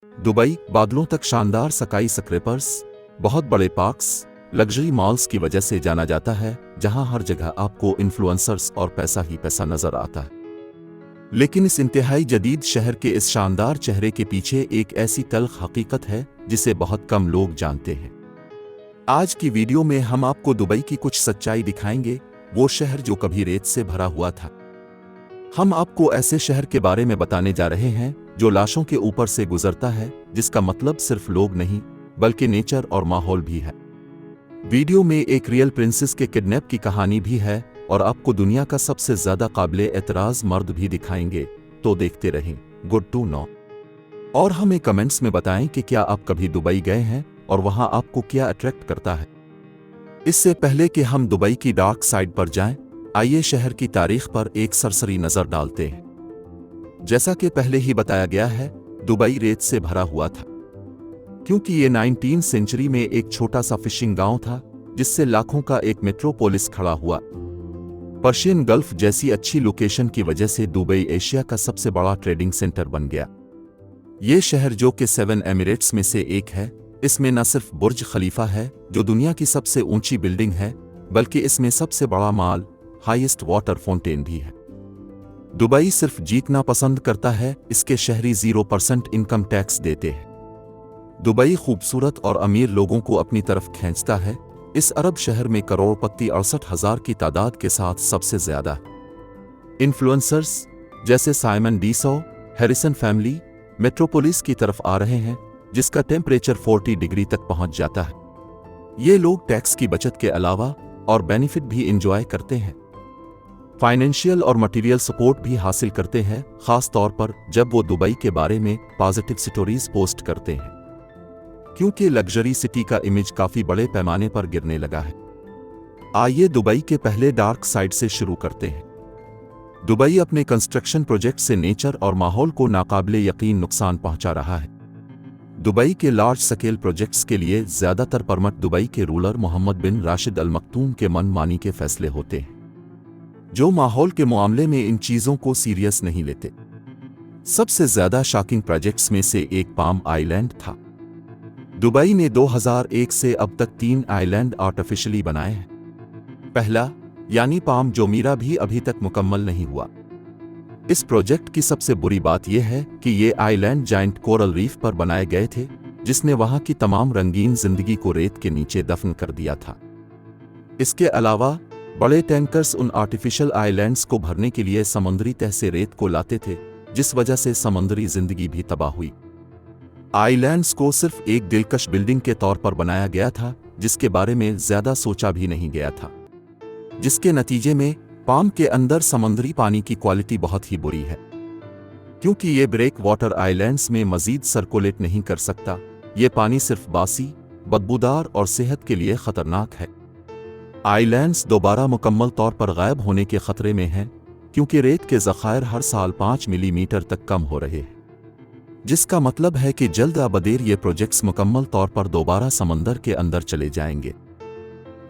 Dubai बादलों तक शानदार स्काई स्क्रैपर्स, बहुत बड़े पार्क्स, लग्जरी मॉल्स की वजह से जाना जाता है, जहां हर जगह आपको इन्फ्लुएंसर्स और पैसा ही पैसा नजर आता है। लेकिन इस इंतहाई जदीद शहर के इस शानदार चेहरे के पीछे एक ऐसी तल्ख हकीकत है जिसे बहुत कम लोग जानते हैं। आज की वीडियो में हम आपको दुबई की कुछ सच्चाई दिखाएंगे, वो शहर जो कभी रेत से भरा हुआ था। हम आपको ऐसे शहर के बारे में बताने जा रहे हैं जो लाशों के ऊपर से गुजरता है, जिसका मतलब सिर्फ लोग नहीं बल्कि नेचर और माहौल भी है। वीडियो में एक रियल प्रिंसेस के किडनैप की कहानी भी है और आपको दुनिया का सबसे ज्यादा काबिले एतराज मर्द भी दिखाएंगे, तो देखते रहें। Good to know. और हमें कमेंट्स में बताएं कि क्या आप कभी दुबई गए हैं और वहां आपको क्या अट्रैक्ट करता है। इससे पहले कि हम दुबई की डार्क साइड पर जाएं, आइए शहर की तारीख पर एक सरसरी नजर डालते हैं। जैसा कि पहले ही बताया गया है, दुबई रेत से भरा हुआ था, क्योंकि ये 19वीं सेंचुरी में एक छोटा सा फिशिंग गांव था जिससे लाखों का एक मेट्रोपोलिस खड़ा हुआ। पर्शियन गल्फ जैसी अच्छी लोकेशन की वजह से दुबई एशिया का सबसे बड़ा ट्रेडिंग सेंटर बन गया। ये शहर जो कि 7 एमिरेट्स में से एक है, इसमें न सिर्फ बुर्ज खलीफा है जो दुनिया की सबसे ऊंची बिल्डिंग है, बल्कि इसमें सबसे बड़ा मॉल, हाईएस्ट वाटर फाउंटेन भी है। दुबई सिर्फ जीतना पसंद करता है, इसके शहरी 0% इनकम टैक्स देते हैं। दुबई खूबसूरत और अमीर लोगों को अपनी तरफ खींचता है। इस अरब शहर में करोड़पति 68,000 की तादाद के साथ सबसे ज्यादा इन्फ्लुएंसर्स जैसे साइमन डीसो, हैरिसन फैमिली मेट्रोपोलिस की तरफ आ रहे हैं, जिसका टेम्परेचर 40 डिग्री तक पहुंच जाता है। ये लोग टैक्स की बचत के अलावा और बेनिफिट भी इंजॉय करते हैं। फाइनेंशियल और मटेरियल सपोर्ट भी हासिल करते हैं, खास तौर पर जब वो दुबई के बारे में पॉजिटिव स्टोरीज पोस्ट करते हैं, क्योंकि लग्जरी सिटी का इमेज काफी बड़े पैमाने पर गिरने लगा है। आइए दुबई के पहले डार्क साइड से शुरू करते हैं। दुबई अपने कंस्ट्रक्शन प्रोजेक्ट से नेचर और माहौल को नाकाबिले यकीन नुकसान पहुंचा रहा है। दुबई के लार्ज स्केल प्रोजेक्ट्स के लिए ज्यादातर परमिट दुबई के रूलर मोहम्मद बिन राशिद अल मक्तूम के मनमानी के फैसले होते हैं, जो माहौल के मामले में इन चीजों को सीरियस नहीं लेते। सबसे ज्यादा शॉकिंग प्रोजेक्ट्स में से एक पाम आइलैंड था। दुबई ने 2001 से अब तक 3 आइलैंड आर्टिफिशियली बनाए हैं। पहला यानी पाम जोमीरा भी अभी तक मुकम्मल नहीं हुआ। इस प्रोजेक्ट की सबसे बुरी बात यह है कि ये आइलैंड जाइंट कोरल रीफ पर बनाए गए थे, जिसने वहां की तमाम रंगीन जिंदगी को रेत के नीचे दफन कर दिया था। इसके अलावा बड़े टैंकर्स उन आर्टिफिशियल आइलैंड्स को भरने के लिए समुद्री तह से रेत को लाते थे, जिस वजह से समुद्री जिंदगी भी तबाह हुई। आइलैंड्स को सिर्फ एक दिलकश बिल्डिंग के तौर पर बनाया गया था, जिसके बारे में ज्यादा सोचा भी नहीं गया था, जिसके नतीजे में पाम के अंदर समुद्री पानी की क्वालिटी बहुत ही बुरी है, क्योंकि ये ब्रेक वाटर आइलैंड्स में मजीद सर्कुलेट नहीं कर सकता। ये पानी सिर्फ बासी, बदबूदार और सेहत के लिए खतरनाक है। आइलैंड्स दोबारा मुकम्मल तौर पर गायब होने के खतरे में हैं, क्योंकि रेत के ज़खायर हर साल 5 मिलीमीटर तक कम हो रहे हैं, जिसका मतलब है कि जल्द अबदेर ये प्रोजेक्ट्स मुकम्मल तौर पर दोबारा समंदर के अंदर चले जाएंगे।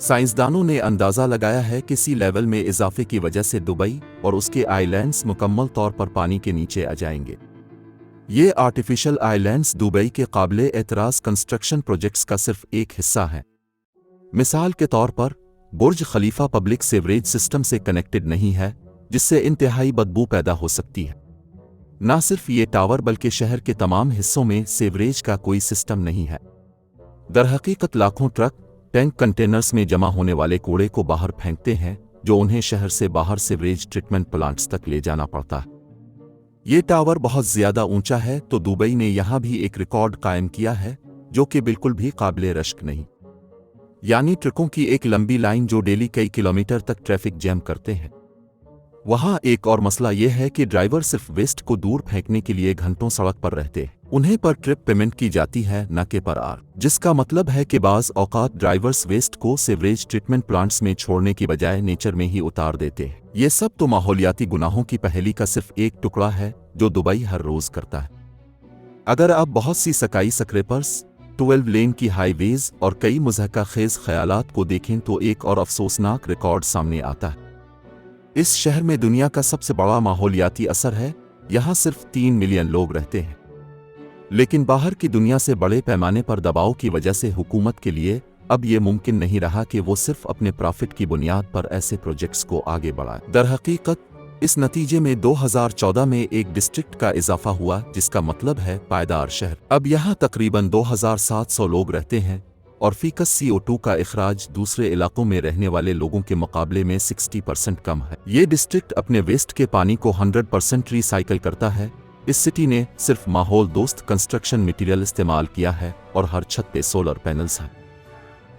साइंसदानों ने अंदाज़ा लगाया है कि सी लेवल में इजाफे की वजह से दुबई और उसके आइलैंड्स मुकम्मल तौर पर पानी के नीचे आ जाएंगे। ये आर्टिफिशियल आइलैंड्स दुबई के काबिले एतराज़ कंस्ट्रक्शन प्रोजेक्ट्स का सिर्फ एक हिस्सा है। मिसाल के तौर पर बुर्ज खलीफा पब्लिक सीवरेज सिस्टम से कनेक्टेड नहीं है, जिससे इंतहाई बदबू पैदा हो सकती है। न सिर्फ ये टावर बल्कि शहर के तमाम हिस्सों में सीवरेज का कोई सिस्टम नहीं है। दरहकीकत लाखों ट्रक, टैंक कंटेनर्स में जमा होने वाले कूड़े को बाहर फेंकते हैं, जो उन्हें शहर से बाहर सीवरेज ट्रीटमेंट प्लांट्स तक ले जाना पड़ता है। ये टावर बहुत ज्यादा ऊंचा है, तो दुबई ने यहां भी एक रिकॉर्ड कायम किया है, जो कि बिल्कुल भी काबिले रश्क नहीं। यानी ट्रकों की एक लंबी लाइन जो डेली कई किलोमीटर तक ट्रैफिक जैम करते हैं। वहां एक और मसला यह है कि ड्राइवर सिर्फ वेस्ट को दूर फेंकने के लिए घंटों सड़क पर रहते हैं। उन्हें पर ट्रिप पेमेंट की जाती है, न कि पर आर, जिसका मतलब है कि बाज़ औकात ड्राइवर्स वेस्ट को सीवरेज ट्रीटमेंट प्लांट्स में छोड़ने की बजाय नेचर में ही उतार देते हैं। ये सब तो माहौलियाती गुनाहों की पहेली का सिर्फ एक टुकड़ा है जो दुबई हर रोज करता है। अगर आप बहुत सी स्काई स्क्रैपर्स, 12 लेन की हाईवेज और कई मुज़हका खेज ख्यालात को देखें तो एक और अफसोसनाक रिकॉर्ड सामने आता है। इस शहर में दुनिया का सबसे बड़ा माहौलियाती असर है। यहाँ सिर्फ 3 मिलियन लोग रहते हैं। लेकिन बाहर की दुनिया से बड़े पैमाने पर दबाव की वजह से हुकूमत के लिए अब ये मुमकिन नहीं रहा कि वो सिर्फ अपने प्रॉफिट की बुनियाद पर ऐसे प्रोजेक्ट्स को आगे बढ़ाए। दरहकीकत इस नतीजे में 2014 में एक डिस्ट्रिक्ट का इजाफा हुआ, जिसका मतलब है पायदार शहर। अब यहाँ तकरीबन 2700 लोग रहते हैं और फीकस CO2 का इखराज दूसरे इलाकों में रहने वाले लोगों के मुकाबले में 60% कम है। ये डिस्ट्रिक्ट अपने वेस्ट के पानी को 100% रिसाइकिल करता है। इस सिटी ने सिर्फ माहौल दोस्त कंस्ट्रक्शन मटेरियल इस्तेमाल किया है और हर छत पे सोलर पैनल्स हैं।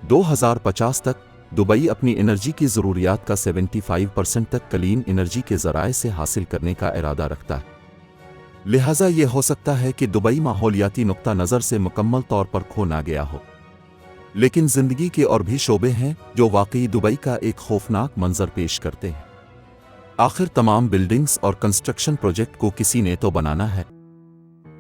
2050 तक दुबई अपनी एनर्जी की ज़रूरियात का 75% तक क्लीन एनर्जी के ज़राए से हासिल करने का इरादा रखता है। लिहाजा ये हो सकता है कि दुबई माहौलियाती नुक्ता नज़र से मुकम्मल तौर पर खो ना गया हो, लेकिन ज़िंदगी के और भी शोबे हैं जो वाकई दुबई का एक खौफनाक मंजर पेश करते हैं। आखिर तमाम बिल्डिंग्स और कंस्ट्रक्शन प्रोजेक्ट को किसी ने तो बनाना है।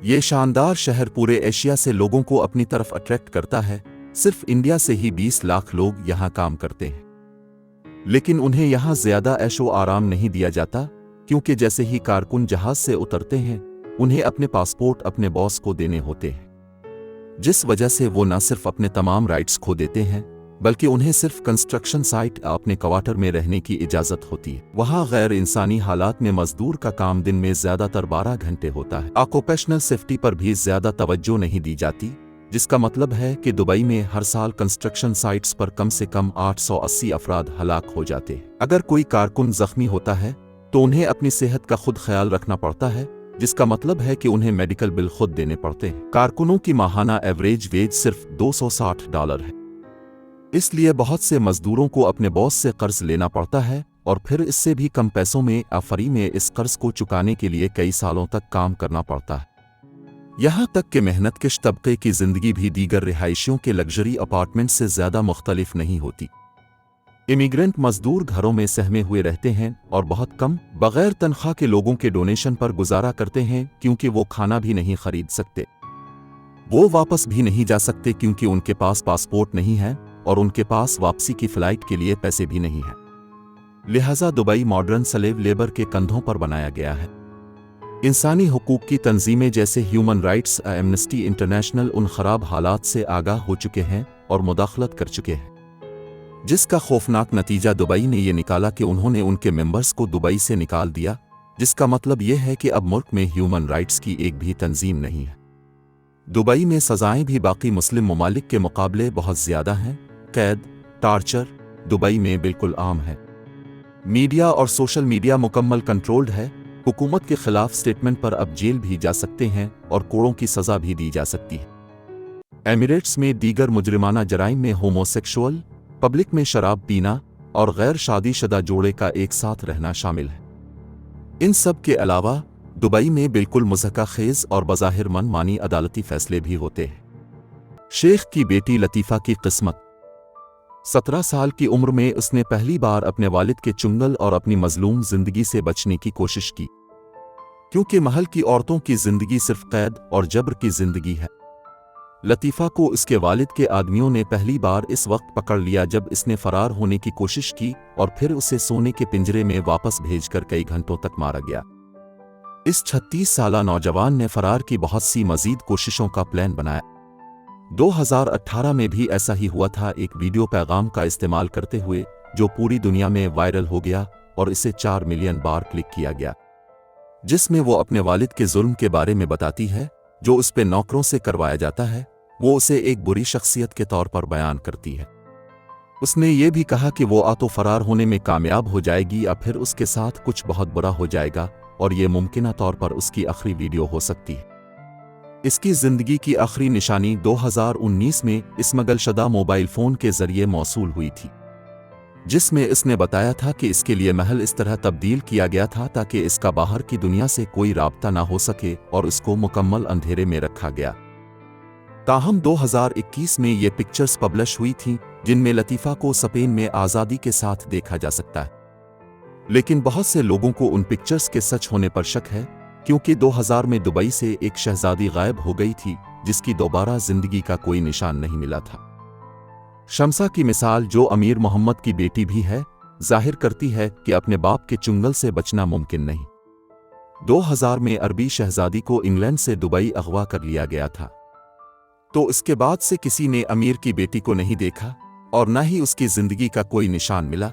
ये शानदार शहर पूरे एशिया से लोगों को अपनी तरफ अट्रैक्ट करता है। सिर्फ इंडिया से ही 20 लाख लोग यहाँ काम करते हैं, लेकिन उन्हें यहाँ ज्यादा ऐशो आराम नहीं दिया जाता, क्योंकि जैसे ही कारकुन जहाज से उतरते हैं उन्हें अपने पासपोर्ट अपने बॉस को देने होते हैं, जिस वजह से वो न सिर्फ अपने तमाम राइट्स खो देते हैं बल्कि उन्हें सिर्फ कंस्ट्रक्शन साइट अपने क्वार्टर में रहने की इजाजत होती है। वहाँ गैर इंसानी हालात में मजदूर का काम दिन में ज्यादातर 12 घंटे होता है। ऑक्यूपेशनल सेफ्टी पर भी ज्यादा तवज्जो नहीं दी जाती, जिसका मतलब है कि दुबई में हर साल कंस्ट्रक्शन साइट्स पर कम से कम 880 अफराद हलाक हो जाते हैं। अगर कोई कारकुन जख्मी होता है तो उन्हें अपनी सेहत का खुद ख्याल रखना पड़ता है, जिसका मतलब है कि उन्हें मेडिकल बिल खुद देने पड़ते हैं। कारकुनों की माहाना एवरेज वेज सिर्फ $260 है। इसलिए बहुत से मजदूरों को अपने बॉस से कर्ज लेना पड़ता है और फिर इससे भी कम पैसों में फ्री में इस कर्ज को चुकाने के लिए कई सालों तक काम करना पड़ता है। यहाँ तक कि मेहनतकश तबके की जिंदगी भी दीगर रिहायशियों के लग्जरी अपार्टमेंट से ज्यादा मुख्तलिफ नहीं होती। इमिग्रेंट मजदूर घरों में सहमे हुए रहते हैं और बहुत कम बगैर तनख्वाह के लोगों के डोनेशन पर गुजारा करते हैं, क्योंकि वो खाना भी नहीं खरीद सकते, वो वापस भी नहीं जा सकते क्योंकि उनके पास पासपोर्ट नहीं है और उनके पास वापसी की फ्लाइट के लिए पैसे भी नहीं हैं। लिहाजा दुबई मॉडर्न स्लेव लेबर के कंधों पर बनाया गया है। इंसानी हुकूक की तंजीमें जैसे ह्यूमन राइट्स एमनेस्टी इंटरनेशनल उन खराब हालात से आगाह हो चुके हैं और मुदाखलत कर चुके हैं, जिसका खौफनाक नतीजा दुबई ने यह निकाला कि उन्होंने उनके मेंबर्स को दुबई से निकाल दिया, जिसका मतलब यह है कि अब मुल्क में ह्यूमन राइट्स की एक भी तंजीम नहीं है। दुबई में सजाएं भी बाकी मुस्लिम ममालिक के मुकाबले बहुत ज्यादा हैं। कैद, टार्चर दुबई में बिल्कुल आम है। मीडिया और सोशल मीडिया मुकम्मल कंट्रोल्ड है। हुकूमत के खिलाफ स्टेटमेंट पर अब जेल भी जा सकते हैं और कोड़ों की सजा भी दी जा सकती है। एमिरेट्स में दीगर मुजरिमाना जराइम में होमोसेक्सुअल, पब्लिक में शराब पीना और गैर शादीशुदा जोड़े का एक साथ रहना शामिल है। इन सब के अलावा दुबई में बिल्कुल मुज़हका खेज और बज़ाहिर मनमानी अदालती फैसले भी होते हैं। शेख की बेटी लतीफ़ा की किस्मत 17 साल की उम्र में उसने पहली बार अपने वालिद के चुंगल और अपनी मजलूम जिंदगी से बचने की कोशिश की, क्योंकि महल की औरतों की जिंदगी सिर्फ कैद और जबर की जिंदगी है। लतीफ़ा को उसके वालिद के आदमियों ने पहली बार इस वक्त पकड़ लिया जब इसने फरार होने की कोशिश की और फिर उसे सोने के पिंजरे में वापस भेजकर कई घंटों तक मारा गया। इस 36 साला नौजवान ने फरार की बहुत सी मजीद कोशिशों का प्लान बनाया। 2018 में भी ऐसा ही हुआ था, एक वीडियो पैगाम का इस्तेमाल करते हुए जो पूरी दुनिया में वायरल हो गया और इसे 4 मिलियन बार क्लिक किया गया, जिसमें वो अपने वालिद के जुल्म के बारे में बताती है जो उस पे नौकरों से करवाया जाता है। वो उसे एक बुरी शख्सियत के तौर पर बयान करती है। उसने ये भी कहा कि वो आ तो फरार होने में कामयाब हो जाएगी या फिर उसके साथ कुछ बहुत बुरा हो जाएगा और ये मुमकिना तौर पर उसकी आखिरी वीडियो हो सकती है। इसकी जिंदगी की आखिरी निशानी 2019 में स्मगलशुदा मोबाइल फोन के जरिए मौसूल हुई थी, जिसमें इसने बताया था कि इसके लिए महल इस तरह तब्दील किया गया था ताकि इसका बाहर की दुनिया से कोई राब्ता ना हो सके और इसको मुकम्मल अंधेरे में रखा गया। ताहम 2021 में ये पिक्चर्स पब्लिश हुई थीं जिनमें लतीफ़ा को स्पेन में आज़ादी के साथ देखा जा सकता है, लेकिन बहुत से लोगों को उन पिक्चर्स के सच होने पर शक है, क्योंकि 2000 में दुबई से एक शहजादी गायब हो गई थी जिसकी दोबारा जिंदगी का कोई निशान नहीं मिला था। शम्सा की मिसाल, जो अमीर मोहम्मद की बेटी भी है, जाहिर करती है कि अपने बाप के चुंगल से बचना मुमकिन नहीं। 2000 में अरबी शहजादी को इंग्लैंड से दुबई अगवा कर लिया गया था। तो इसके बाद से किसी ने अमीर की बेटी को नहीं देखा और न ही उसकी जिंदगी का कोई निशान मिला।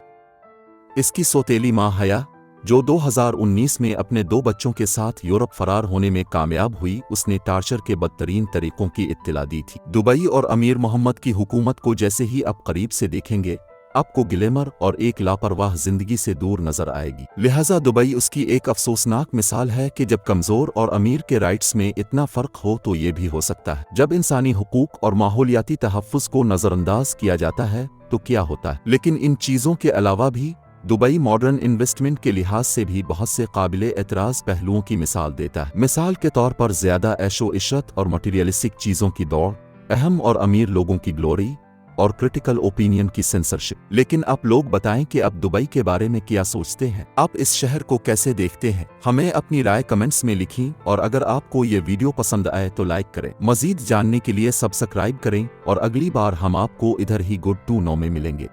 इसकी सौतेली मां हया, जो 2019 में अपने 2 बच्चों के साथ यूरोप फरार होने में कामयाब हुई, उसने टार्चर के बदतरीन तरीकों की इत्तला दी थी। दुबई और अमीर मोहम्मद की हुकूमत को जैसे ही आप करीब से देखेंगे, आपको ग्लैमर और एक लापरवाह जिंदगी से दूर नजर आएगी। लिहाजा दुबई उसकी एक अफसोसनाक मिसाल है कि जब कमजोर और अमीर के राइट्स में इतना फर्क हो तो ये भी हो सकता है। जब इंसानी हुकूक और माहौलियाती तहफ़्फ़ुज़ को नजरअंदाज किया जाता है तो क्या होता है। लेकिन इन चीज़ों के अलावा भी दुबई मॉडर्न इन्वेस्टमेंट के लिहाज से भी बहुत से काबिले एतराज़ पहलुओं की मिसाल देता है। मिसाल के तौर पर ज़्यादा ऐशो इशरत और मटीरियलिस्टिक चीज़ों की दौड़, अहम और अमीर लोगों की ग्लोरी और क्रिटिकल ओपिनियन की सेंसरशिप। लेकिन आप लोग बताएं कि आप दुबई के बारे में क्या सोचते हैं, आप इस शहर को कैसे देखते हैं। हमें अपनी राय कमेंट्स में लिखी और अगर आपको ये वीडियो पसंद आए तो लाइक करें। मजीद जानने के लिए सब्सक्राइब करें और अगली बार हम आपको इधर ही गुड टू नो में मिलेंगे।